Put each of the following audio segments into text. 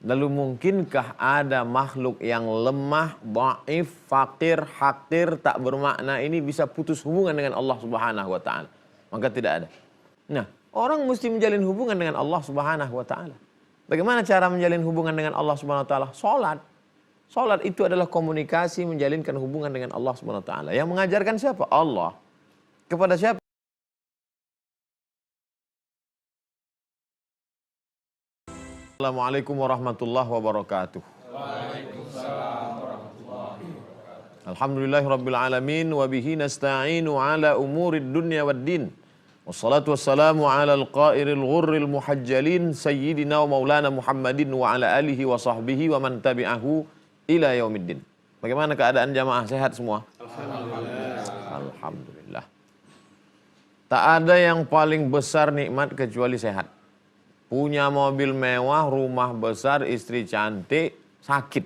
Lalu mungkinkah ada makhluk yang lemah, dhaif, fakir, hakir, tak bermakna ini bisa putus hubungan dengan Allah Subhanahu wa taala? Maka tidak ada. Nah, orang mesti menjalin hubungan dengan Allah Subhanahu wa taala. Bagaimana cara menjalin hubungan dengan Allah Subhanahu wa taala? Salat. Salat itu adalah komunikasi menjalinkan hubungan dengan Allah Subhanahu wa taala. Yang mengajarkan siapa? Allah. Kepada siapa? Assalamualaikum warahmatullahi wabarakatuh. Waalaikumsalam warahmatullahi wabarakatuh. Alhamdulillahirabbil alamin wa bihi nasta'inu ala umurid dunya waddin. Wassalatu wassalamu ala al-qairil ghurril muhajjalin sayyidina wa maulana Muhammadin wa ala alihi wa sahbihi wa man tabi'ahu ila yaumiddin. Bagaimana keadaan jamaah, sehat semua? Alhamdulillah. Alhamdulillah. Tak ada yang paling besar nikmat kecuali sehat. Punya mobil mewah, rumah besar, istri cantik, sakit.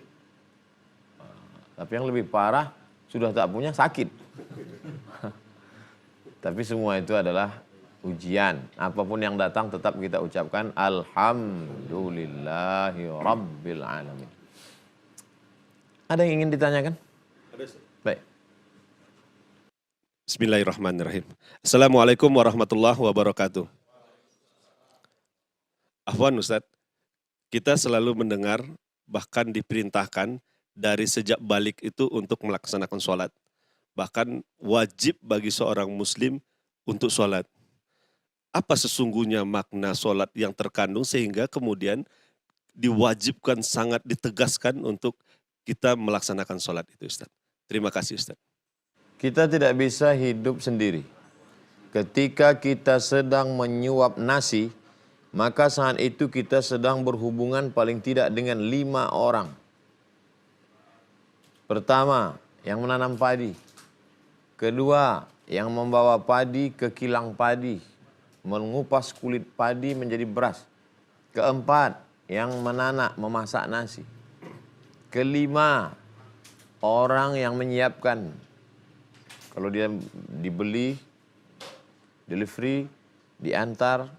Tapi yang lebih parah, sudah tak punya, sakit. Tapi semua itu adalah ujian. Apapun yang datang tetap kita ucapkan Alhamdulillahi Rabbil Alamin. Ada yang ingin ditanyakan? Ada. Baik. Bismillahirrahmanirrahim. Assalamualaikum warahmatullahi wabarakatuh. Afwan Ustadz, kita selalu mendengar bahkan diperintahkan dari sejak balik itu untuk melaksanakan sholat. Bahkan wajib bagi seorang muslim untuk sholat. Apa sesungguhnya makna sholat yang terkandung sehingga kemudian diwajibkan, sangat ditegaskan untuk kita melaksanakan sholat itu Ustadz? Terima kasih Ustadz. Kita tidak bisa hidup sendiri. Ketika kita sedang menyuap nasi, maka saat itu kita sedang berhubungan paling tidak dengan 5 orang. Pertama, yang menanam padi. Kedua, yang membawa padi ke kilang padi, mengupas kulit padi menjadi beras. Keempat, yang menanak, memasak nasi. Kelima, orang yang menyiapkan. Kalau dia dibeli, delivery, diantar.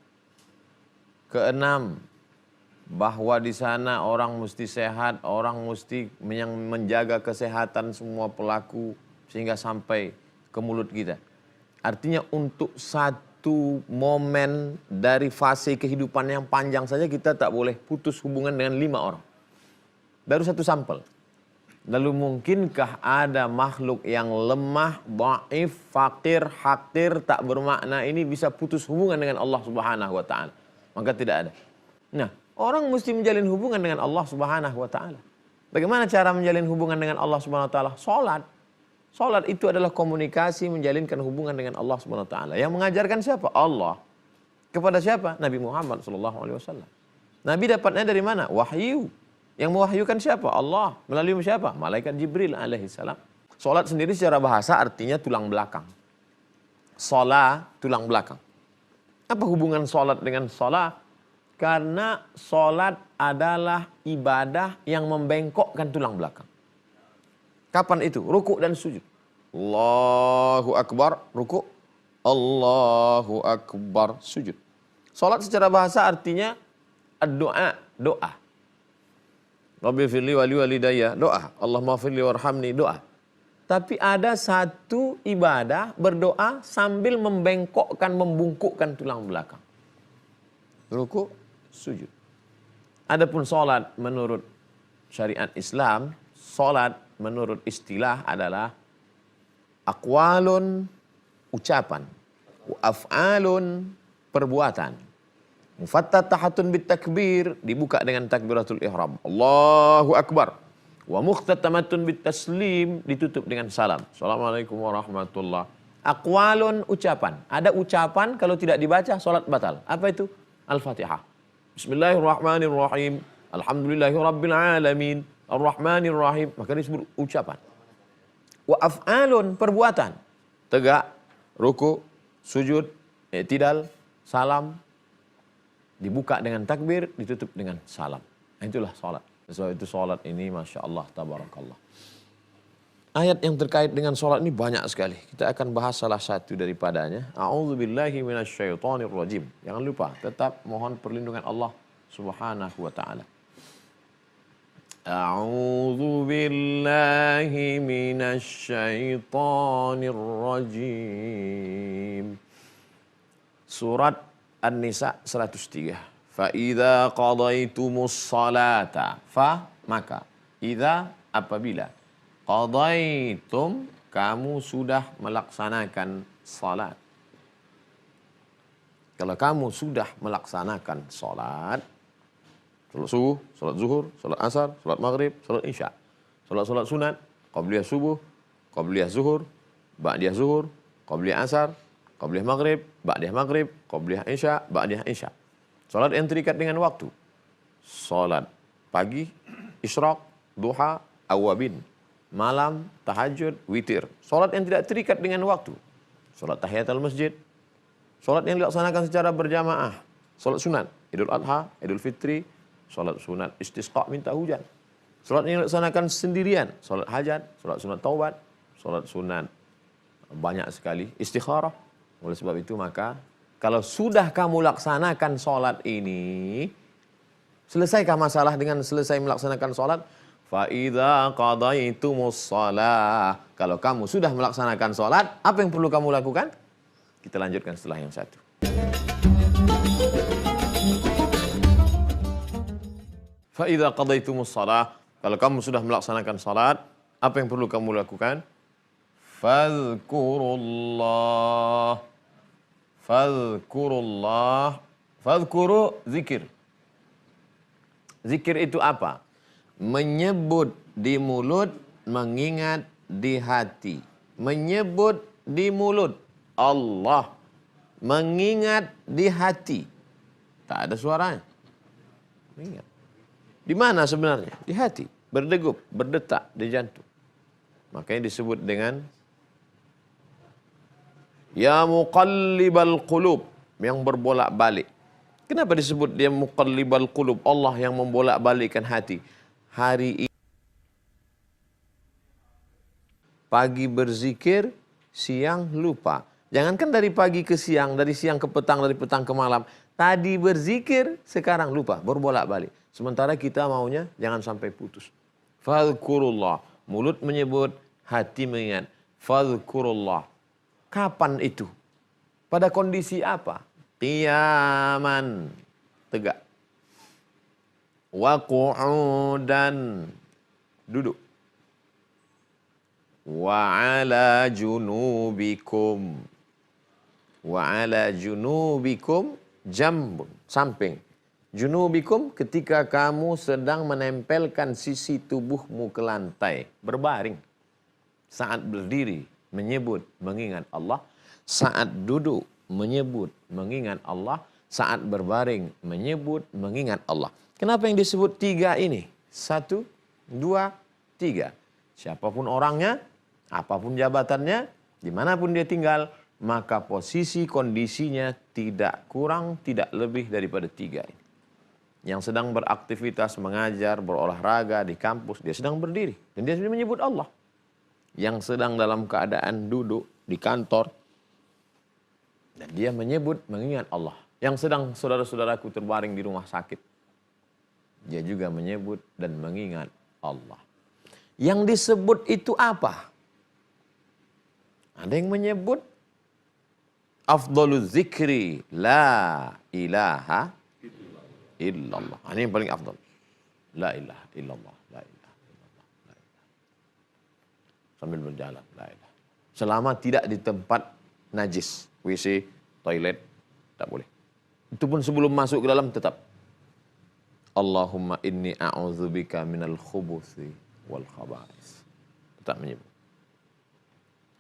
Keenam, bahwa di sana orang mesti sehat, orang mesti yang menjaga kesehatan semua pelaku sehingga sampai ke mulut kita. Artinya untuk satu momen dari fase kehidupan yang panjang saja kita tak boleh putus hubungan dengan 5 orang. Baru satu sampel. Lalu mungkinkah ada makhluk yang lemah, dhaif, fakir, hakir, tak bermakna ini bisa putus hubungan dengan Allah Subhanahu wa taala? Maka tidak ada. Nah, orang mesti menjalin hubungan dengan Allah Subhanahu wa taala. Bagaimana cara menjalin hubungan dengan Allah Subhanahu wa taala? Salat. Salat itu adalah komunikasi menjalinkan hubungan dengan Allah Subhanahu wa taala. Yang mengajarkan siapa? Allah. Kepada siapa? Nabi Muhammad sallallahu alaihi wasallam. Nabi dapatnya dari mana? Wahyu. Yang mewahyukan siapa? Allah. Melalui siapa? Malaikat Jibril alaihi salam. Salat sendiri secara bahasa artinya tulang belakang. Salat, tulang belakang. Apa hubungan sholat dengan sholat? Karena sholat adalah ibadah yang membengkokkan tulang belakang. Kapan itu? Ruku dan sujud. Allahu Akbar, ruku. Allahu Akbar, sujud. Sholat secara bahasa artinya doa, doa. Rabbi firli wali walidayya, doa. Allahumma firli warhamni, doa. Tapi ada satu ibadah berdoa sambil membengkokkan, membungkukkan tulang belakang. Ruku, sujud. Adapun sholat menurut syariat Islam, sholat menurut istilah adalah aqwalun, ucapan, af'alun, perbuatan. Mufattatahatun bitakbir, dibuka dengan takbiratul ihram. Allahu Akbar. Wa mukhtatamatun bitaslim, ditutup dengan salam. Assalamualaikum warahmatullahi. Aqwalun, ucapan. Ada ucapan kalau tidak dibaca salat batal. Apa itu? Al-Fatihah. Bismillahirrahmanirrahim. Alhamdulillahirabbil alamin. Ar-Rahmanirrahim. Maka disebut ucapan. Wa af'alun, perbuatan. Tegak, ruku, sujud, i'tidal, salam. Dibuka dengan takbir, ditutup dengan salam. Itulah salat. Sebab itu sholat ini Masya Allah, tabarakallah. Ayat yang terkait dengan sholat ini banyak sekali. Kita akan bahas salah satu daripadanya. A'udzubillahi minasyaitonirrajim. Jangan lupa, tetap mohon perlindungan Allah Subhanahu wa ta'ala. A'udzu billahi minasy syaithanir rajim. Surat An-Nisa 103. Fa idza qadaitumus salata, maka idza apabila qadaitum kamu sudah melaksanakan salat. Kalau kamu sudah melaksanakan salat, salat subuh, salat zuhur, salat asar, salat maghrib, salat isya, salat sunat, qabliyah subuh, qabliyah zuhur, ba'diyah zuhur, qabliyah asar, qabliyah maghrib, ba'diyah maghrib, qabliyah isya, ba'diyah isya. Salat yang terikat dengan waktu. Salat pagi, isyraq, duha, awabin. Malam, tahajud, witir. Salat yang tidak terikat dengan waktu. Salat tahiyatul masjid. Salat yang dilaksanakan secara berjamaah. Salat sunat, Idul Adha, Idul Fitri, salat sunat istisqa minta hujan. Salat yang dilaksanakan sendirian, salat hajat, salat sunat taubat, salat sunat banyak sekali istikharah. Oleh sebab itu maka kalau sudah kamu laksanakan salat ini, selesaikah masalah dengan selesai melaksanakan salat? Fa idza qadaitumus shalah. Kalau kamu sudah melaksanakan salat, apa yang perlu kamu lakukan? Kita lanjutkan setelah yang satu. Fa idza qadaitumus shalah. Kalau kamu sudah melaksanakan salat, apa yang perlu kamu lakukan? Fadhkurullah. Fadhkurullah. Fadhkuru zikir. Zikir itu apa? Menyebut di mulut, mengingat di hati. Menyebut di mulut Allah, mengingat di hati. Tak ada suaranya. Mengingat. Di mana sebenarnya? Di hati. Berdegup, berdetak di jantung. Makanya disebut dengan ya muqallibal qulub, yang berbolak-balik. Kenapa disebut dia muqallibal qulub? Allah yang membolak-balikkan hati. Hari ini pagi berzikir, siang lupa. Jangankan dari pagi ke siang, dari siang ke petang, dari petang ke malam. Tadi berzikir, sekarang lupa, berbolak-balik. Sementara kita maunya jangan sampai putus. Fadhkurullah. Mulut menyebut, hati mengingat. Fadhkurullah. Kapan itu? Pada kondisi apa? Qiyaman. Tegak. Wa qu'udan. Duduk. Wa ala junubikum. Wa ala junubikum jambun. Samping. Junubikum ketika kamu sedang menempelkan sisi tubuhmu ke lantai. Berbaring. Saat berdiri menyebut, mengingat Allah. Saat duduk menyebut, mengingat Allah. Saat berbaring menyebut, mengingat Allah. Kenapa yang disebut tiga ini? 1, 2, 3. Siapapun orangnya, apapun jabatannya, dimanapun dia tinggal, maka posisi kondisinya tidak kurang, tidak lebih daripada 3 ini. Yang sedang beraktivitas, mengajar, berolahraga di kampus, dia sedang berdiri. Dan dia sedang menyebut Allah. Yang sedang dalam keadaan duduk di kantor, dan dia menyebut, mengingat Allah. Yang sedang saudara-saudaraku terbaring di rumah sakit, dia juga menyebut dan mengingat Allah. Yang disebut itu apa? Ada yang menyebut afdhaluz zikri la ilaha illallah. Ini yang paling afdal. La ilaha illallah, la ilaha illallah, la ilaha. Sambil berjalan, la ilaha. Selama tidak di tempat najis, WC, toilet, tak boleh. Itu pun sebelum masuk ke dalam tetap. Allahumma inni a'udzubika minal khubuthi wal khaba'is. Tetap menyebut.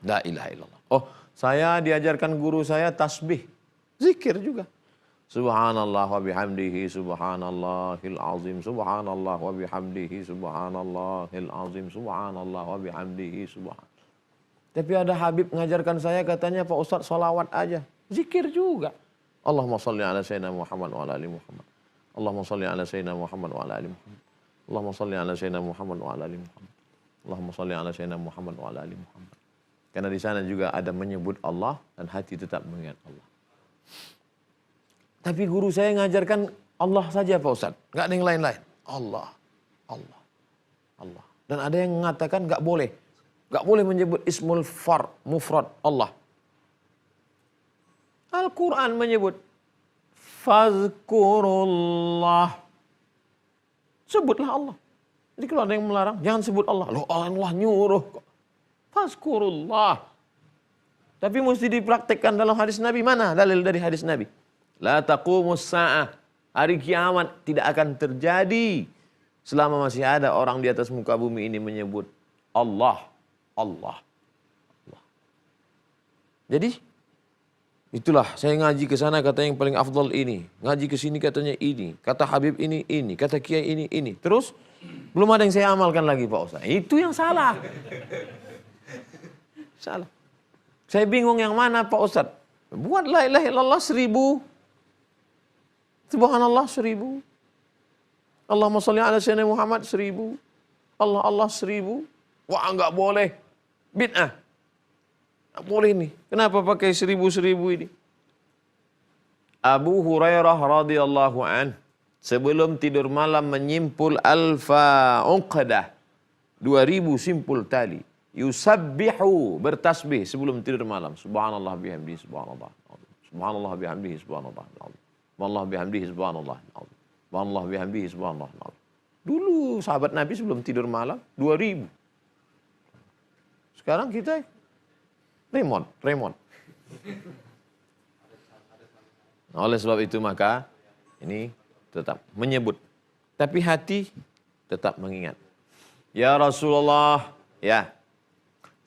La ilaha illallah. Oh, saya diajarkan guru saya tasbih. Zikir juga. Subhanallah wa bihamdihi subhanallahil azim. Subhanallah wa bihamdihi subhanallahil azim. Subhanallah wa bihamdihi subhanallah. Tapi ada Habib mengajarkan saya, katanya Pak Ustaz salawat aja. Zikir juga. Allahumma salli ala sayyidina Muhammad wa ala ali Muhammad. Allahumma salli ala sayyidina Muhammad wa ala ali Muhammad. Allahumma salli ala sayyidina Muhammad wa ala ali Muhammad. Allahumma salli ala sayyidina Muhammad wa ala ali Muhammad. Karena di sana juga ada menyebut Allah dan hati tetap mengingat Allah. Tapi guru saya mengajarkan Allah saja Pak Ustaz. Enggak ada yang lain-lain. Allah. Allah. Allah. Dan ada yang mengatakan nggak boleh. Nggak boleh menyebut ismul mufrad Allah. Al-Quran menyebut fazkurullah. Sebutlah Allah. Jadi kalau ada yang melarang, jangan sebut Allah. Loh, Allah nyuruh kok. Fazkurullah. Tapi mesti dipraktekkan dalam hadis Nabi. Mana dalil dari hadis Nabi? La taqumus sa'ah. Hari kiamat tidak akan terjadi selama masih ada orang di atas muka bumi ini menyebut Allah. Allah. Allah. Jadi itulah saya ngaji ke sana kata yang paling afdal ini, ngaji ke sini katanya ini, kata Habib ini, kata Kiai ini. Terus belum ada yang saya amalkan lagi Pak Ustaz. Itu yang salah. Salah. Saya bingung yang mana Pak Ustaz. Buat la ilaha illallah 1000. Subhanallah 1000. Allahumma sholli ala sayyidina Muhammad 1000. Allah 1000. Wah enggak boleh. Bid'ah. Enggak boleh nih. Kenapa pakai 1000 ini? Abu Hurairah radhiyallahu an sebelum tidur malam menyimpul alfa uqdah. 2000 simpul tali. Yusabbihu bertasbih sebelum tidur malam. Subhanallah bihamdihi subhanallah. Subhanallah bihamdihi subhanallah. Subhanallah bihamdihi subhanallah. Subhanallah bihamdihi subhanallah. Dulu sahabat Nabi sebelum tidur malam 2000. Sekarang kita remon. Nah, oleh sebab itu maka ini tetap menyebut. Tapi hati tetap mengingat. Ya Rasulullah, ya.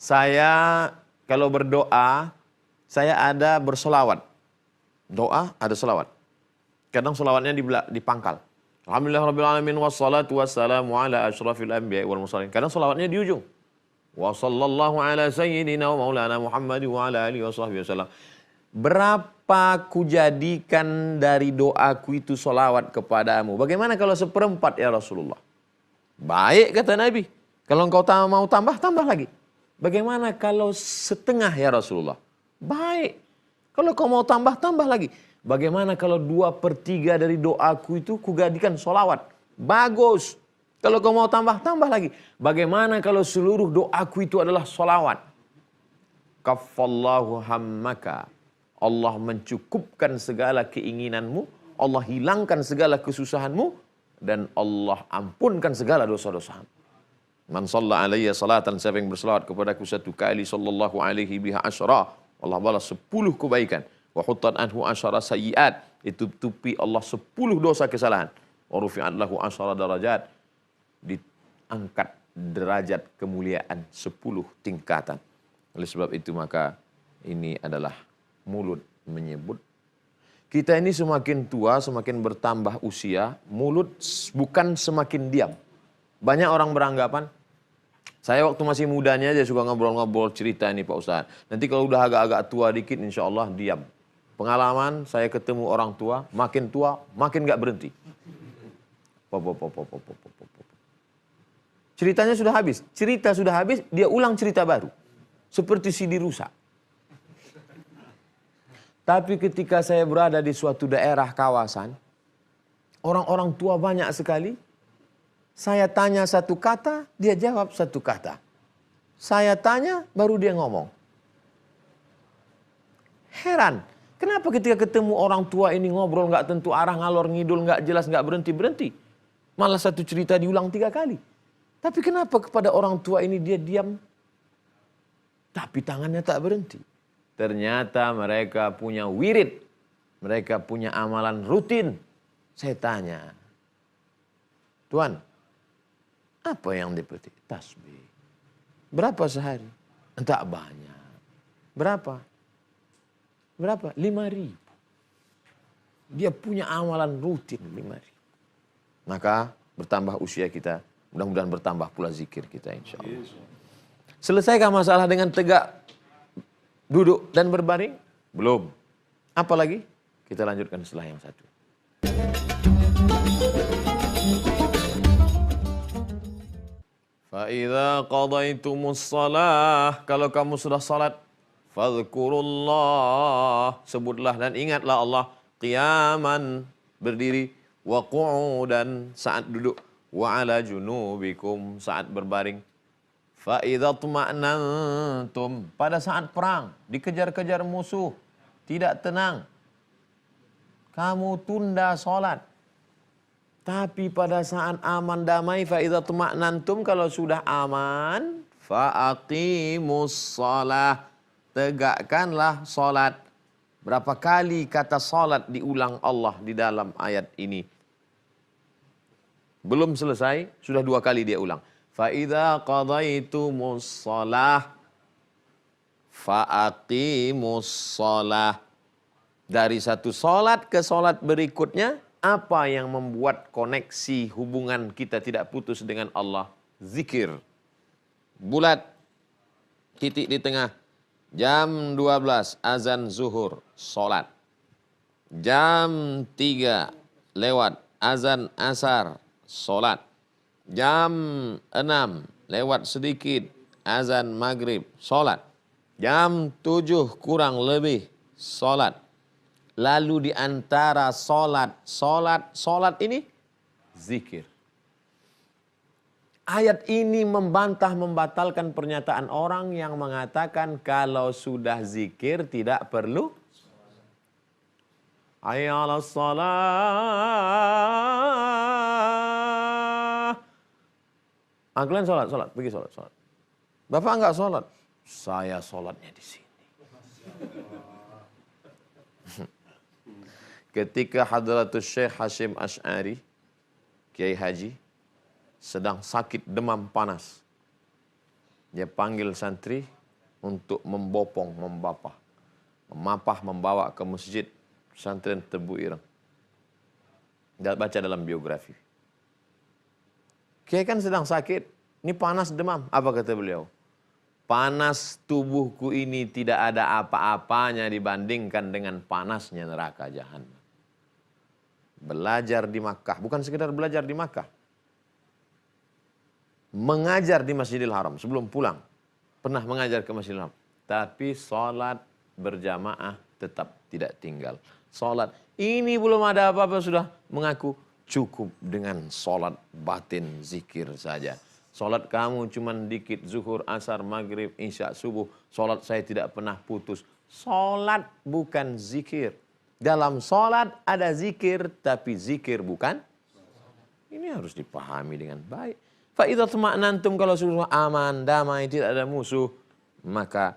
Saya kalau berdoa, saya ada berselawat. Doa ada selawat. Kadang selawatnya dipangkal. Alhamdulillahirrabbilalamin wassalatu wassalamu ala asyrafil anbiya wal mursalin. Kadang selawatnya di ujung. Wa sallallahu ala sayyidina wa maulana Muhammad wa ala alihi wa sahbihi wasallam. Berapa kujadikan dari doaku itu solawat kepadamu. Bagaimana kalau 1/4 ya Rasulullah? Baik kata Nabi. Kalau engkau mau tambah lagi. Bagaimana kalau 1/2 ya Rasulullah? Baik. Kalau kau mau tambah lagi. Bagaimana kalau 2/3 dari doaku itu kujadikan solawat? Bagus. Kalau kau mau tambah lagi. Bagaimana kalau seluruh doaku itu adalah solawat? Kaffallahu hammaka. Allah mencukupkan segala keinginanmu. Allah hilangkan segala kesusahanmu. Dan Allah ampunkan segala dosa-dosamu. Man shalla alayya salatan. Siapa yang berselawat kepadaku 1 kali. Sallallahu alaihi biha asyara. Allah balas 10 kebaikan. Wa huttan anhu asyara sayyiat. Itu tutupi Allah 10 dosa kesalahan. Wa rufi'an lahu asyara darajat. Diangkat derajat kemuliaan 10 tingkatan. Oleh sebab itu maka ini adalah mulut menyebut. Kita ini semakin tua, semakin bertambah usia, mulut bukan semakin diam. Banyak orang beranggapan, saya waktu masih mudanya aja suka ngobrol-ngobrol cerita ini Pak Ustaz. Nanti kalau udah agak-agak tua dikit insya Allah diam. Pengalaman saya ketemu orang tua, makin gak berhenti. Ceritanya sudah habis. Cerita sudah habis, dia ulang cerita baru. Seperti CD rusak. Tapi ketika saya berada di suatu daerah kawasan, orang-orang tua banyak sekali. Saya tanya 1 kata, dia jawab 1 kata. Saya tanya, baru dia ngomong. Heran, kenapa ketika ketemu orang tua ini ngobrol gak tentu arah, ngalor ngidul, gak jelas, gak berhenti-berhenti. Malah 1 cerita diulang 3 kali. Tapi kenapa kepada orang tua ini dia diam, tapi tangannya tak berhenti? Ternyata mereka punya wirid, mereka punya amalan rutin. Saya tanya, Tuan, apa yang dipetik? Tasbih. Berapa sehari? Tak banyak. Berapa? 5.000. Dia punya amalan rutin 5.000. Maka bertambah usia kita, mudah-mudahan bertambah pula zikir kita insya Allah. Selesaikah masalah dengan tegak, duduk dan berbaring? Belum. Apalagi? Kita lanjutkan setelah yang satu. Fa'idha qadaitumus salah. Kalau kamu sudah salat, fadhkurullah. Sebutlah dan ingatlah Allah. Qiyaman, berdiri. Wa qu'udan, saat duduk. wa ala junubikum, saat berbaring. Fa idza tuma'nantum, pada saat perang, dikejar-kejar musuh, tidak tenang, kamu tunda sholat. Tapi pada saat aman damai, fa idza tuma'nantum, kalau sudah aman, fa aqimus shalah, tegakkanlah sholat. Berapa kali kata sholat diulang Allah di dalam ayat ini? Belum selesai, sudah 2 kali dia ulang. Fa idza qadaitumus shalah fa aqimus shalah. Dari satu sholat ke sholat berikutnya, apa yang membuat koneksi hubungan kita tidak putus dengan Allah? Zikir. Bulat, titik di tengah. Jam 12 azan zuhur, sholat. Jam 3 lewat azan asar, sholat. Jam 6 lewat sedikit azan maghrib, sholat. Jam 7 kurang lebih, sholat. Lalu di antara sholat ini zikir. Ayat ini membantah, membatalkan pernyataan orang yang mengatakan kalau sudah zikir tidak perlu. Hayya 'alas shalah. Kalian sholat, pergi sholat. Bapak enggak sholat. Saya sholatnya di sini. Ketika Hadratus Syekh Hashim Asy'ari, Kiai Haji, sedang sakit demam panas, dia panggil santri untuk membopong, memapah, membawa ke masjid pesantren Tebu Ireng. Dia baca dalam biografi. Kiai kan sedang sakit, ini panas demam. Apa kata beliau? Panas tubuhku ini tidak ada apa-apanya dibandingkan dengan panasnya neraka jahanam. Belajar di Makkah, bukan sekedar belajar di Makkah. Mengajar di Masjidil Haram sebelum pulang. Pernah mengajar ke Masjidil Haram. Tapi sholat berjamaah tetap tidak tinggal. Sholat, ini belum ada apa-apa sudah mengaku cukup dengan sholat batin zikir saja. Sholat kamu cuman dikit, zuhur, asar, maghrib, isya, subuh. Sholat saya tidak pernah putus. Sholat bukan zikir. Dalam sholat ada zikir, tapi zikir bukan. Ini harus dipahami dengan baik. Fa idza tuma'nantum, kalau sudah aman, damai, tidak ada musuh, maka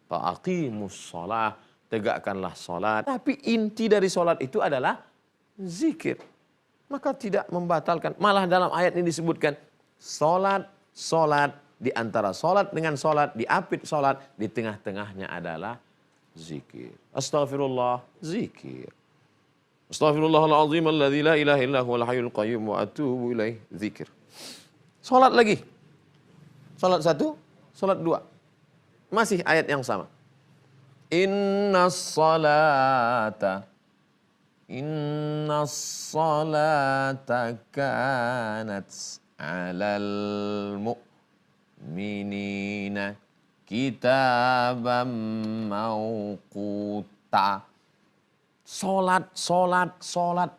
faqimus shalah, tegakkanlah sholat. Tapi inti dari sholat itu adalah zikir. Maka tidak membatalkan. Malah dalam ayat ini disebutkan sholat, di antara sholat dengan sholat, diapit sholat, di tengah-tengahnya adalah zikir. Astaghfirullah, zikir. Astaghfirullahaladzim alladzi la ilaha illa huwal hayyul qayyum wa atubu ilaih, zikir. Sholat lagi. Sholat 1, sholat 2. Masih ayat yang sama. Innas salata kanat 'alal mu'minina kitaban mauquta. Solat,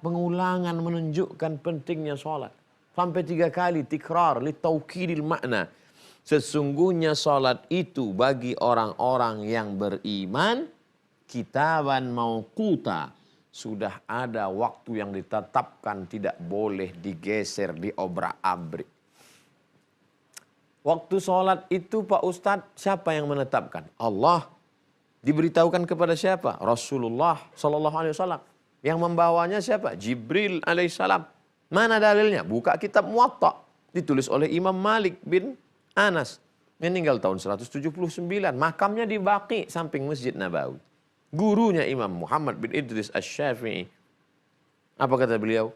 pengulangan menunjukkan pentingnya solat. Sampai 3 kali tikrar, li taukidil makna. Sesungguhnya solat itu bagi orang-orang yang beriman, kitaban mauquta. Sudah ada waktu yang ditetapkan, tidak boleh digeser, diobrak-abrik. Waktu sholat itu Pak Ustadz, siapa yang menetapkan? Allah. Diberitahukan kepada siapa? Rasulullah SAW. Yang membawanya siapa? Jibril alaihissalam. Mana dalilnya? Buka kitab Muwatta. Ditulis oleh Imam Malik bin Anas. Meninggal tahun 179. Makamnya di Baqi, samping Masjid Nabawi. Gurunya Imam Muhammad bin Idris Asy-Syafi'i. Apa kata beliau?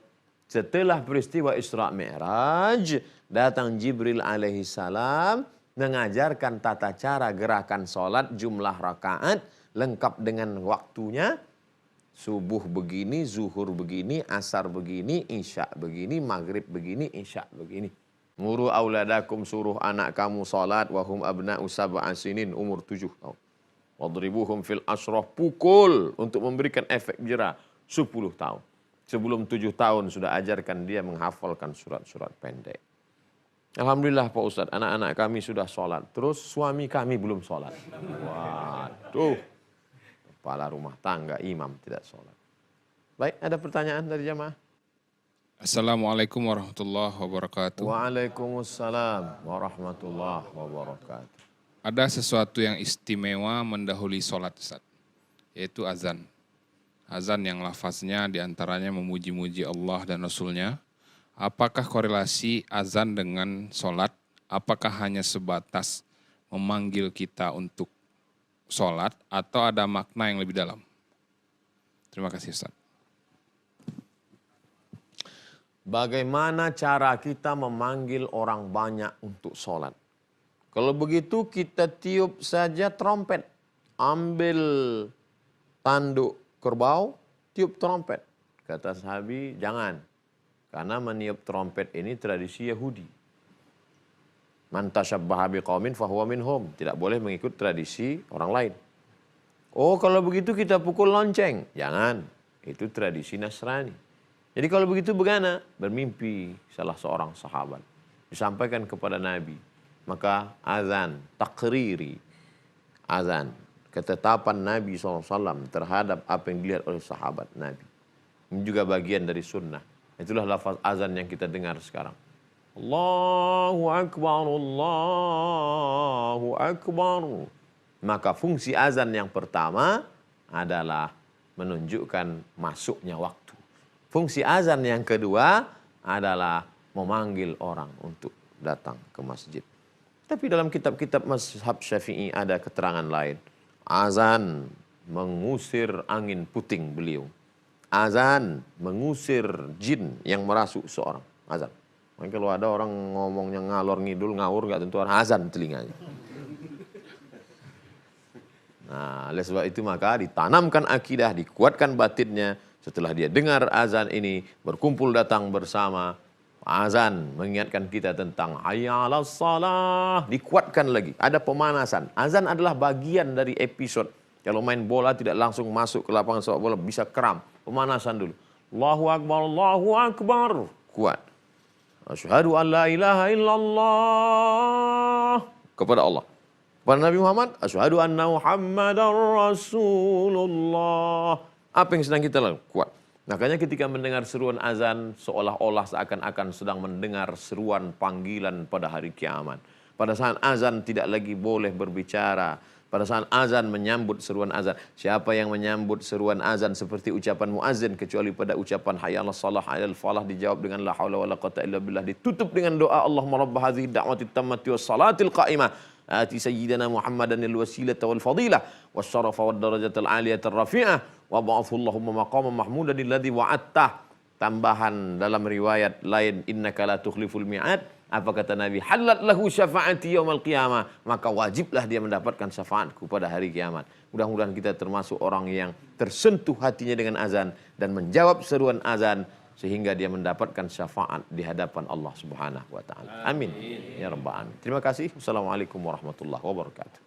Setelah peristiwa Isra Mi'raj, datang Jibril alaihissalam mengajarkan tata cara gerakan sholat, jumlah rakaat, lengkap dengan waktunya. Subuh begini, zuhur begini, asar begini, isya begini, maghrib begini, isya begini. Muru auladakum, suruh anak kamu sholat, wahum abna'u sab'a sinin, umur 7 tahun. Wadribuhum fil asrah, pukul untuk memberikan efek jerah 10 tahun. sebelum 7 tahun sudah ajarkan dia menghafalkan surat-surat pendek. Alhamdulillah Pak Ustadz, anak-anak kami sudah sholat. Terus suami kami belum sholat. Waduh, kepala rumah tangga imam tidak sholat. Baik, ada pertanyaan dari jamaah? Assalamualaikum warahmatullahi wabarakatuh. Waalaikumsalam warahmatullahi wabarakatuh. Ada sesuatu yang istimewa mendahului sholat, Ustaz, yaitu azan. Azan yang lafaznya diantaranya memuji-muji Allah dan Rasulnya. Apakah korelasi azan dengan sholat? Apakah hanya sebatas memanggil kita untuk sholat atau ada makna yang lebih dalam? Terima kasih, Ustaz. Bagaimana cara kita memanggil orang banyak untuk sholat? Kalau begitu kita tiup saja trompet. Ambil tanduk kerbau, tiup trompet. Kata sahabi, jangan. Karena meniup trompet ini tradisi Yahudi. Man tasyabbaha biqaumin fahuwa minhum. Tidak boleh mengikut tradisi orang lain. Oh, kalau begitu kita pukul lonceng. Jangan. Itu tradisi Nasrani. Jadi kalau begitu bagaimana? Bermimpi salah seorang sahabat. Disampaikan kepada Nabi. Maka azan, takriri. Azan. Ketetapan Nabi SAW terhadap apa yang dilihat oleh sahabat Nabi. Ini juga bagian dari sunnah. Itulah lafaz azan yang kita dengar sekarang. Allahu Akbar, Allahu Akbar. Maka fungsi azan yang pertama adalah menunjukkan masuknya waktu. Fungsi azan yang kedua adalah memanggil orang untuk datang ke masjid. Tapi dalam kitab-kitab mazhab Syafi'i ada keterangan lain. Azan mengusir angin puting beliung. Azan mengusir jin yang merasuk seorang. Azan. Maka kalau ada orang ngomongnya ngalor ngidul ngawur nggak tentu orang azan telinganya. Nah, oleh sebab itu maka ditanamkan akidah, dikuatkan batinnya. Setelah dia dengar azan ini, berkumpul datang bersama. Azan mengingatkan kita tentang hayya 'alas shalah, dikuatkan lagi. Ada pemanasan. Azan adalah bagian dari episode. Kalau main bola tidak langsung masuk ke lapangan sepak bola, bisa kram. Pemanasan dulu. Allahu Akbar, Allahu Akbar. Kuat. Asyhadu an la ilaha illallah. Kepada Allah. Kepada Nabi Muhammad. Asyhadu anna Muhammadar Rasulullah. Apa yang sedang kita lakukan? Kuat. Makanya ketika mendengar seruan azan, seolah-olah seakan-akan sedang mendengar seruan panggilan pada hari kiamat. Pada saat azan tidak lagi boleh berbicara. Pada saat azan menyambut seruan azan. Siapa yang menyambut seruan azan seperti ucapan muazzin kecuali pada ucapan hayya 'alas shalah hayya 'alal falah dijawab dengan la haula wala quwwata illa billah, ditutup dengan doa Allahumma rabb hadhihi da'wati tammati was salatil qa'imah ati sayyidina Muhammadanil wasilata wal fadilah wasyarafa wad darajatal aliyatar rafi'ah wa ba'athu Allahumma maqaman mahmudan alladzi wa'attah. Tambahan dalam riwayat lain, innaka la tukhliful mi'ad. Apa kata Nabi? Halat lahu syafa'ati yaumal qiyamah. Maka wajiblah dia mendapatkan syafaatku pada hari kiamat. Mudah-mudahan kita termasuk orang yang tersentuh hatinya dengan azan dan menjawab seruan azan sehingga dia mendapatkan syafaat di hadapan Allah Subhanahu wa taala. Amin ya rabbal alamin. Terima kasih. Wassalamualaikum warahmatullahi wabarakatuh.